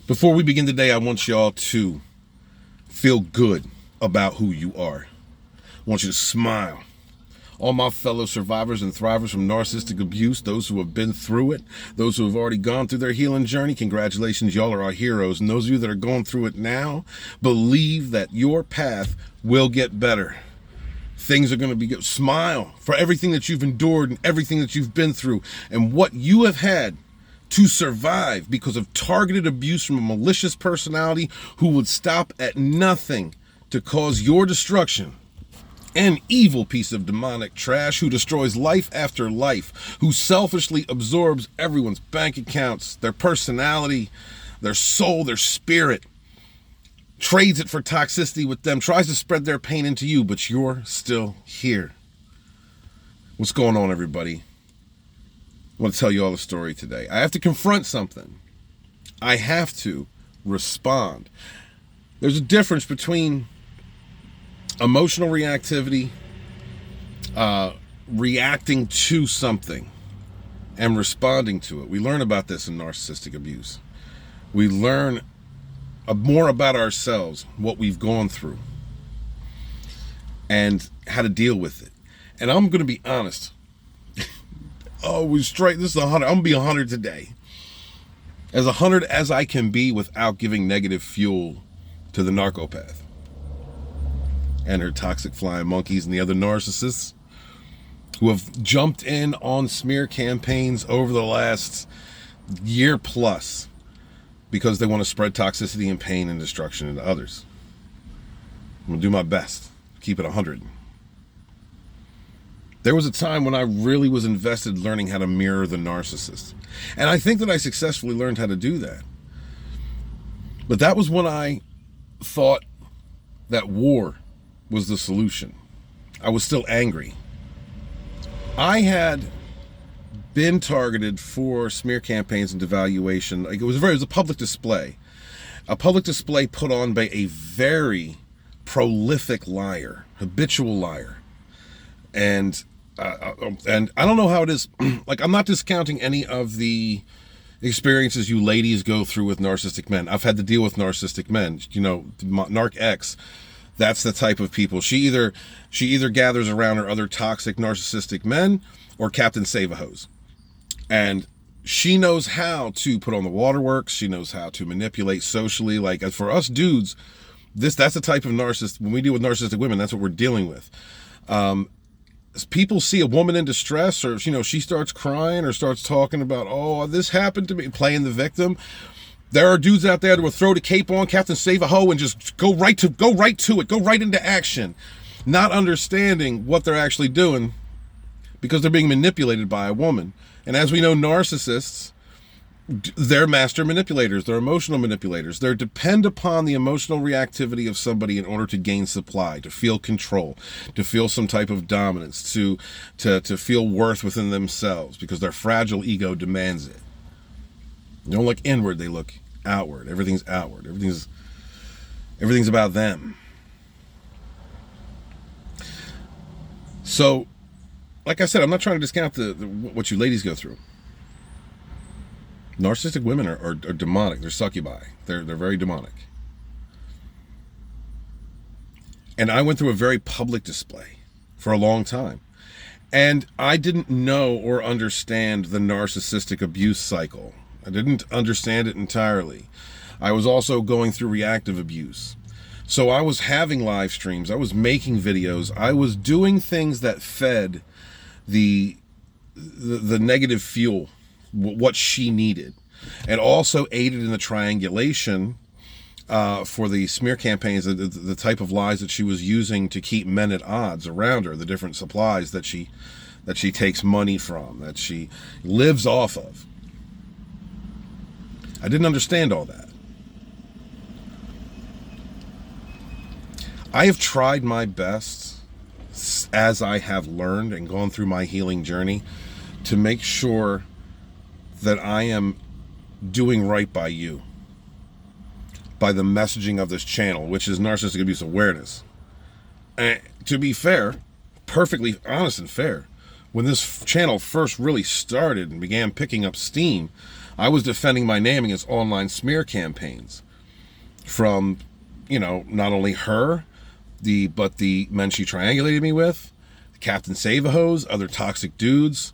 Before we begin today, I want y'all to feel good about who you are. I want you to smile. All my fellow survivors and thrivers from narcissistic abuse, those who have been through it, those who have already gone through their healing journey, congratulations, y'all are our heroes. And those of you that are going through it now, believe that your path will get better. Things are going to be good. Smile for everything that you've endured and everything that you've been through and what you have had to survive because of targeted abuse from a malicious personality who would stop at nothing to cause your destruction. An evil piece of demonic trash who destroys life after life, who selfishly absorbs everyone's bank accounts, their personality, their soul, their spirit, trades it for toxicity with them, tries to spread their pain into you, but you're still here. What's going on, everybody? I want to tell you all the story today. I have to confront something. I have to respond. There's a difference between emotional reactivity, reacting to something, and responding to it. We learn about this in narcissistic abuse. We learn more about ourselves, what we've gone through, and how to deal with it. And I'm going to be honest. This is 100. I'm going to be 100 today. As 100 as I can be without giving negative fuel to the narcopath and her toxic flying monkeys and the other narcissists who have jumped in on smear campaigns over the last year plus because they want to spread toxicity and pain and destruction into others. I'm going to do my best to keep it 100. There was a time when I really was invested learning how to mirror the narcissist. And I think that I successfully learned how to do that. But that was when I thought that war was the solution. I was still angry. I had been targeted for smear campaigns and devaluation. It was a public display. A public display put on by a very prolific liar, habitual liar. And I don't know how it is. Like, I'm not discounting any of the experiences you ladies go through with narcissistic men. I've had to deal with narcissistic men. You know, Narc X, that's the type of people. She either gathers around her other toxic narcissistic men or Captain Save-A-Hose. And she knows how to put on the waterworks. She knows how to manipulate socially. Like, as for us dudes, that's the type of narcissist. When we deal with narcissistic women, that's what we're dealing with. People see a woman in distress, or she starts crying or starts talking about, oh, this happened to me, playing the victim. There are dudes out there that will throw the cape on, Captain Save-A-Ho, and just go right to it, go right into action, not understanding what they're actually doing because they're being manipulated by a woman. And as we know, narcissists, they're master manipulators. They're emotional manipulators. They depend upon the emotional reactivity of somebody in order to gain supply, to feel control, to feel some type of dominance, to feel worth within themselves because their fragile ego demands it. They don't look inward, they look outward. Everything's outward. Everything's about them. So, like I said, I'm not trying to discount what you ladies go through. Narcissistic women are demonic. They're succubi. They're very demonic. And I went through a very public display for a long time. And I didn't know or understand the narcissistic abuse cycle. I didn't understand it entirely. I was also going through reactive abuse. So I was having live streams. I was making videos. I was doing things that fed the negative fuel, what she needed, and also aided in the triangulation for the smear campaigns, the type of lies that she was using to keep men at odds around her, the different supplies that she takes money from, that she lives off of. I didn't understand all that. I have tried my best, as I have learned and gone through my healing journey, to make sure that I am doing right by you, by the messaging of this channel, which is Narcissistic Abuse Awareness. And to be fair, perfectly honest and fair, when this channel first really started and began picking up steam, I was defending my name against online smear campaigns from, not only her, but the men she triangulated me with, Captain Save-A-Hose, other toxic dudes,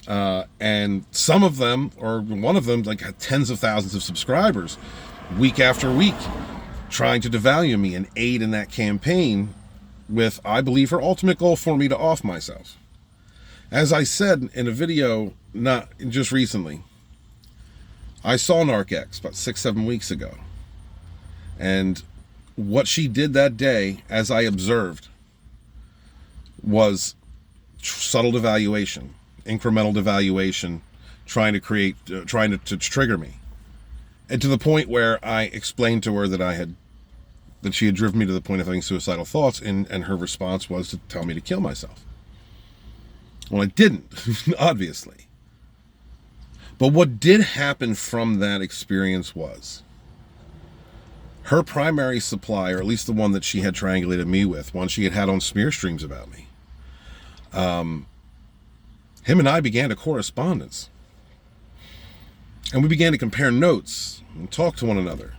and some of them, or one of them, like, had tens of thousands of subscribers, week after week, trying to devalue me and aid in that campaign with, I believe, her ultimate goal for me to off myself. As I said in a video not just recently, I saw NarcX about 6-7 weeks ago, and what she did that day, as I observed, was subtle devaluation, incremental devaluation, trying to trigger me. And to the point where I explained to her that she had driven me to the point of having suicidal thoughts, and her response was to tell me to kill myself. Well, I didn't, obviously. But what did happen from that experience was her primary supply, or at least the one that she had triangulated me with, one she had on smear streams about me, him and I began a correspondence. And we began to compare notes and talk to one another,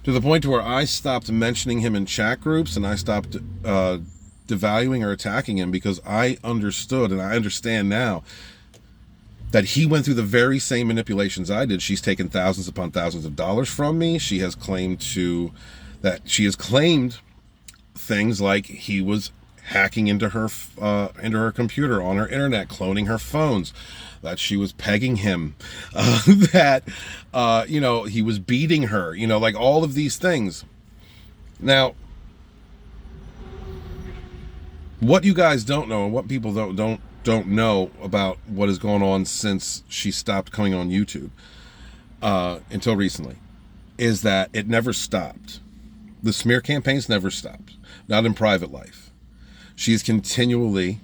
to the point where I stopped mentioning him in chat groups, and I stopped devaluing or attacking him, because I understood, and I understand now, that he went through the very same manipulations I did. She's taken thousands upon thousands of dollars from me. She has claimed things like he was hacking into her computer on her internet, cloning her phones, that she was pegging him, that he was beating her, like all of these things. Now, what you guys don't know, and what people don't know about what has gone on since she stopped coming on YouTube until recently, is that it never stopped. The smear campaigns never stopped, not in private life. She is continually,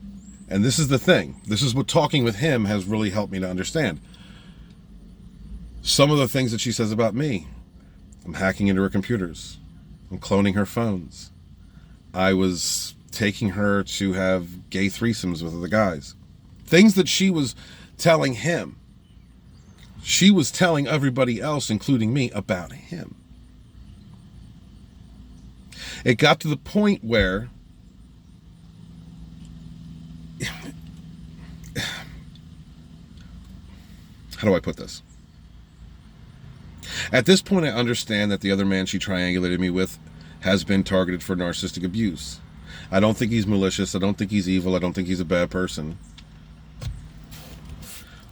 and this is the thing, this is what talking with him has really helped me to understand. Some of the things that she says about me: I'm hacking into her computers, I'm cloning her phones, I was taking her to have gay threesomes with other guys. Things that she was telling him, she was telling everybody else, including me, about him. It got to the point where how do I put this? At this point, I understand that the other man she triangulated me with has been targeted for narcissistic abuse. I don't think he's malicious. I don't think he's evil. I don't think he's a bad person.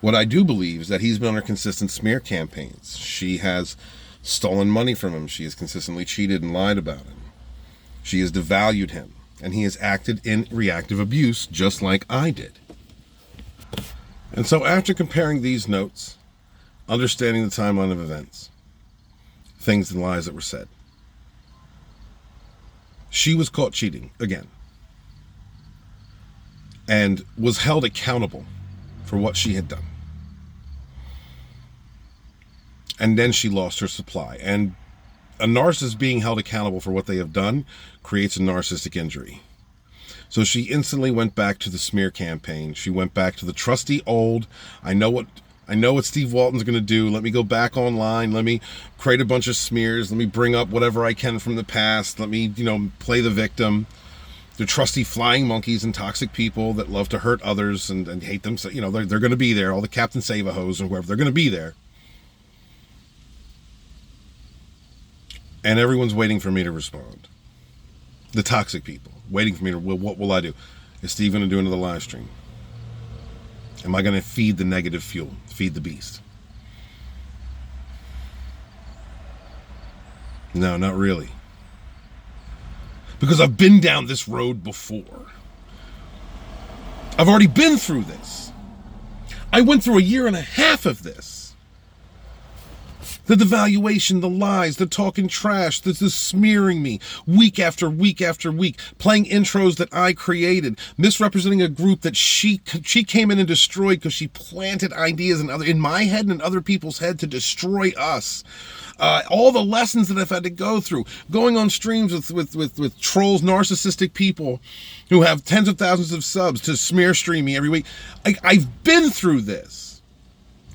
What I do believe is that he's been under consistent smear campaigns. She has stolen money from him. She has consistently cheated and lied about him. She has devalued him, and he has acted in reactive abuse just like I did. And so after comparing these notes, understanding the timeline of events, things and lies that were said, she was caught cheating again and was held accountable for what she had done. And then she lost her supply. And a narcissist being held accountable for what they have done creates a narcissistic injury. So she instantly went back to the smear campaign. She went back to the trusty old, I know what Steve Walton's going to do. Let me go back online. Let me create a bunch of smears. Let me bring up whatever I can from the past. Let me, play the victim. The trusty flying monkeys and toxic people that love to hurt others and hate them. So, they're going to be there. All the Captain Save-A-Hose and whoever, they're going to be there. And everyone's waiting for me to respond. The toxic people waiting for me to, what will I do? Is Steve going to do another live stream? Am I going to feed the negative fuel, feed the beast? No, not really. Because I've been down this road before. I've already been through this. I went through 1.5 years of this. The devaluation, the lies, the talking trash, the smearing me week after week after week, playing intros that I created, misrepresenting a group that she came in and destroyed because she planted ideas in my head and in other people's head to destroy us. All the lessons that I've had to go through, going on streams with trolls, narcissistic people who have tens of thousands of subs to smear stream me every week. I've been through this.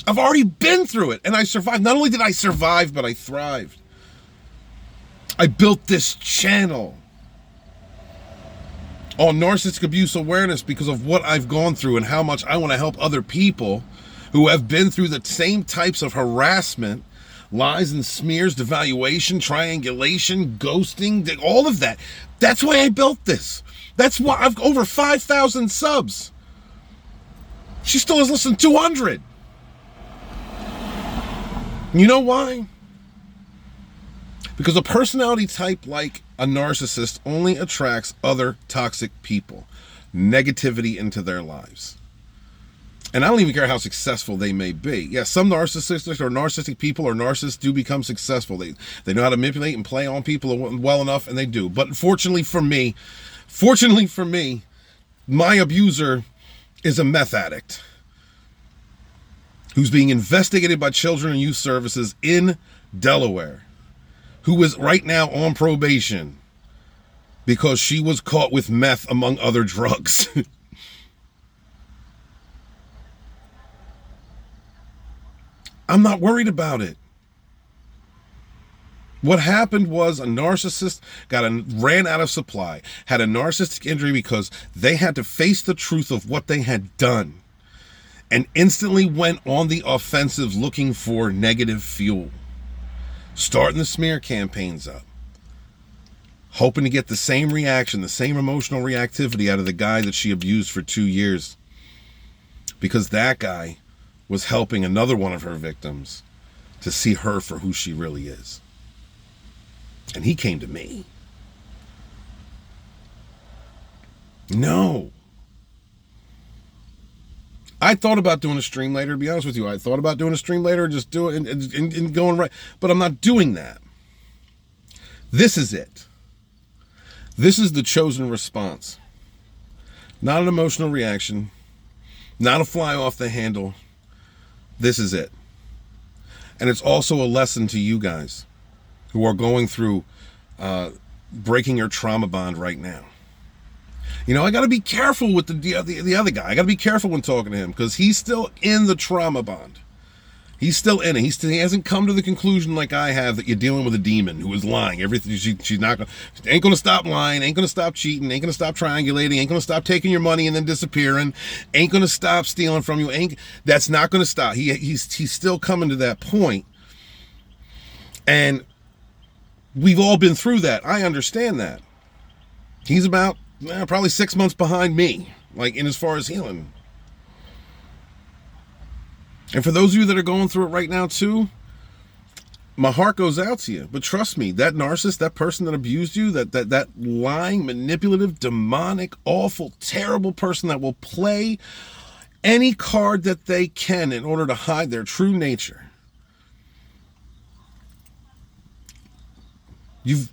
I've already been through it, and I survived. Not only did I survive, but I thrived. I built this channel on narcissistic abuse awareness because of what I've gone through and how much I want to help other people who have been through the same types of harassment, lies and smears, devaluation, triangulation, ghosting, all of that. That's why I built this. That's why I've over 5,000 subs. She still has less than 200. You know why? Because a personality type like a narcissist only attracts other toxic people, negativity into their lives. And I don't even care how successful they may be. Yeah, some narcissistic or narcissistic people or narcissists do become successful. They know how to manipulate and play on people well enough, and they do. But fortunately for me, my abuser is a meth addict who's being investigated by Children and Youth Services in Delaware, who is right now on probation because she was caught with meth among other drugs. I'm not worried about it. What happened was a narcissist ran out of supply, had a narcissistic injury because they had to face the truth of what they had done, and instantly went on the offensive looking for negative fuel, starting the smear campaigns up, hoping to get the same reaction, the same emotional reactivity out of the guy that she abused for 2 years, because that guy was helping another one of her victims to see her for who she really is. And he came to me. No. I thought about doing a stream later, to be honest with you. I thought about doing a stream later, just do it and going right. But I'm not doing that. This is it. This is the chosen response. Not an emotional reaction. Not a fly off the handle. This is it. And it's also a lesson to you guys who are going through breaking your trauma bond right now. You know, I got to be careful with the other guy. I got to be careful when talking to him because he's still in the trauma bond. He's still in it. He hasn't come to the conclusion like I have that you're dealing with a demon who is lying. Everything she's not going, ain't going to stop lying, ain't going to stop cheating, ain't going to stop triangulating, ain't going to stop taking your money and then disappearing, ain't going to stop stealing from you. That's not going to stop. He's still coming to that point. And we've all been through that. I understand that. He's about probably 6 months behind me, like in as far as healing. And for those of you that are going through it right now too, my heart goes out to you. But trust me, that narcissist, that person that abused you, that lying, manipulative, demonic, awful, terrible person that will play any card that they can in order to hide their true nature. You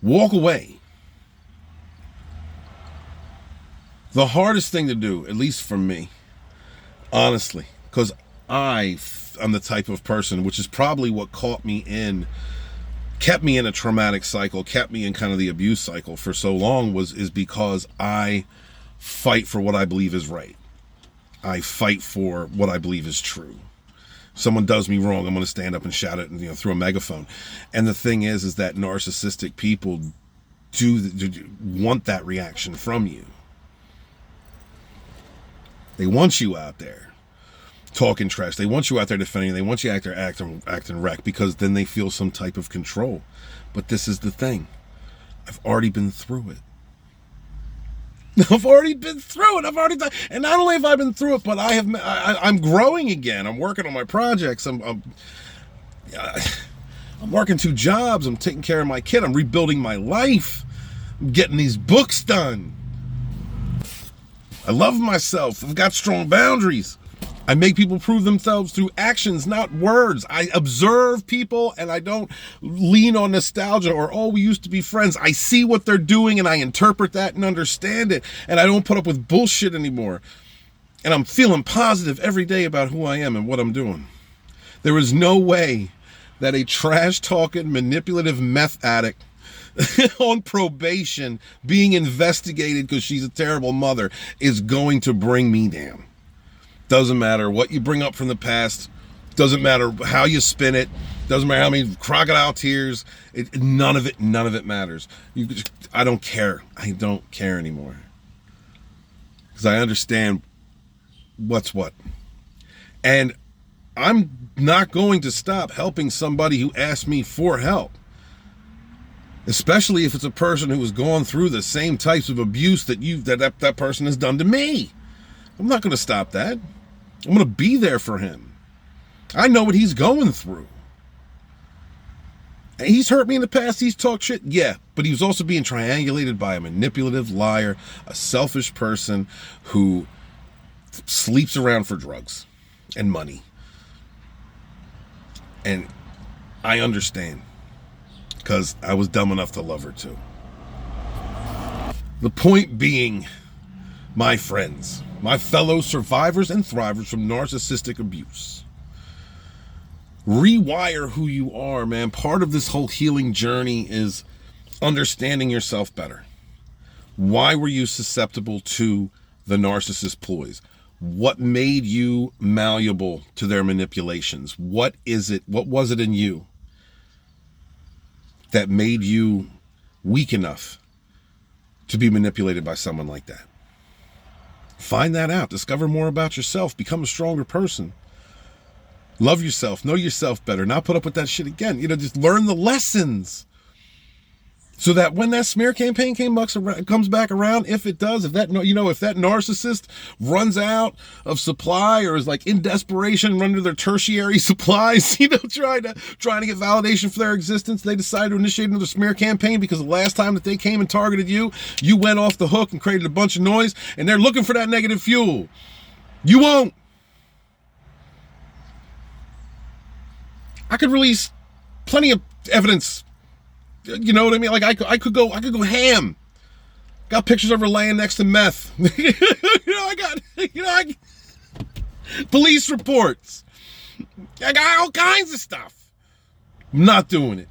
walk away. The hardest thing to do, at least for me, honestly, because I'm the type of person, which is probably what kept me in a traumatic cycle, kept me in kind of the abuse cycle for so long, is because I fight for what I believe is right. I fight for what I believe is true. Someone does me wrong, I'm going to stand up and shout it, through a megaphone. And the thing is that narcissistic people do want that reaction from you. They want you out there talking trash. They want you out there defending. They want you out there acting wreck because then they feel some type of control. But this is the thing. I've already been through it. I've already been through it. I've already done. And not only have I been through it, but I'm growing again. I'm working on my projects. I'm working 2 jobs. I'm taking care of my kid. I'm rebuilding my life. I'm getting these books done. I love myself. I've got strong boundaries. I make people prove themselves through actions, not words. I observe people and I don't lean on nostalgia or, oh, we used to be friends. I see what they're doing and I interpret that and understand it. And I don't put up with bullshit anymore. And I'm feeling positive every day about who I am and what I'm doing. There is no way that a trash-talking, manipulative meth addict on probation being investigated because she's a terrible mother is going to bring me down. Doesn't matter what you bring up from the past, Doesn't matter how you spin it. Doesn't matter how many crocodile tears. None of it matters. I don't care. I don't care anymore. Because I understand what's what. And I'm not going to stop helping somebody who asks me for help. Especially if it's a person who has gone through the same types of abuse that person has done to me. I'm not going to stop that. I'm going to be there for him. I know what he's going through. And he's hurt me in the past. He's talked shit. Yeah, but he was also being triangulated by a manipulative liar, a selfish person who sleeps around for drugs and money. And I understand, because I was dumb enough to love her too. The point being, my friends, my fellow survivors and thrivers from narcissistic abuse, rewire who you are, man. Part of this whole healing journey is understanding yourself better. Why were you susceptible to the narcissist ploys? What made you malleable to their manipulations? What is it? What was it in you that made you weak enough to be manipulated by someone like that? Find that out. Discover more about yourself. Become a stronger person. Love yourself. Know yourself better. Not put up with that shit again. Just learn the lessons. So that when that smear campaign comes back around, if it does, if that narcissist runs out of supply or is like in desperation running to their tertiary supplies, trying to get validation for their existence, they decide to initiate another smear campaign because the last time that they came and targeted you, you went off the hook and created a bunch of noise, and they're looking for that negative fuel. You won't. I could release plenty of evidence. You know what I mean? Like I could go ham. Got pictures of her laying next to meth. I police reports. I got all kinds of stuff. I'm not doing it.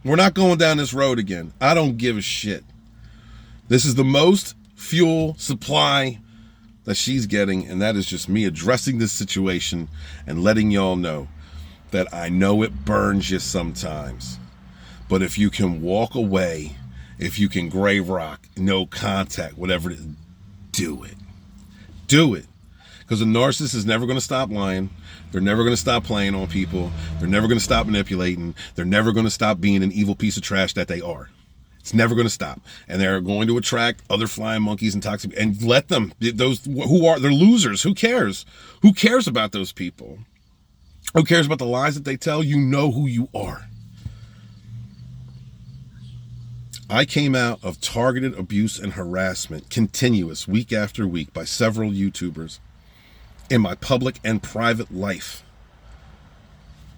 We're not going down this road again. I don't give a shit. This is the most fuel supply that she's getting, and that is just me addressing this situation and letting y'all know that I know it burns you sometimes. But if you can walk away, if you can gray rock, no contact, whatever it is, do it. Do it. Because a narcissist is never going to stop lying. They're never going to stop playing on people. They're never going to stop manipulating. They're never going to stop being an evil piece of trash that they are. It's never going to stop. And they're going to attract other flying monkeys and toxic, and let them, those who are, they're losers. Who cares? Who cares about those people? Who cares about the lies that they tell? You know who you are. I came out of targeted abuse and harassment, continuous, week after week, by several YouTubers in my public and private life,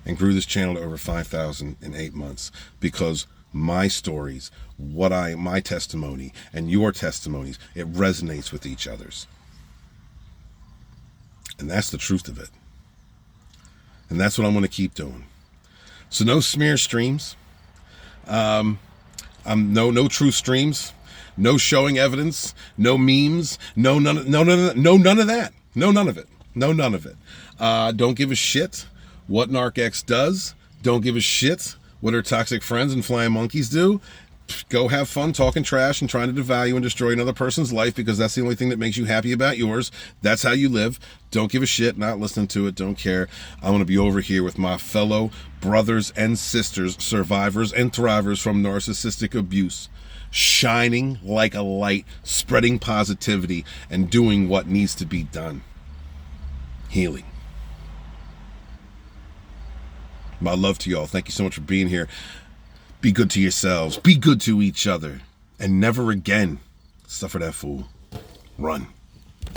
and grew this channel to over 5,000 in 8 months because my stories, my testimony and your testimonies, it resonates with each other's. And that's the truth of it. And that's what I'm going to keep doing. So no smear streams. No true streams, no showing evidence, no memes, none of that. None of it. Don't give a shit what NarcX does. Don't give a shit what her toxic friends and flying monkeys do. Go have fun talking trash and trying to devalue and destroy another person's life because that's the only thing that makes you happy about yours. That's how you live. Don't give a shit, not listening to it, don't care. I want to be over here with my fellow brothers and sisters, survivors and thrivers from narcissistic abuse, shining like a light, spreading positivity and doing what needs to be done. Healing. My love to y'all. Thank you so much for being here. Be good to yourselves. Be good to each other. And never again suffer that fool. Run.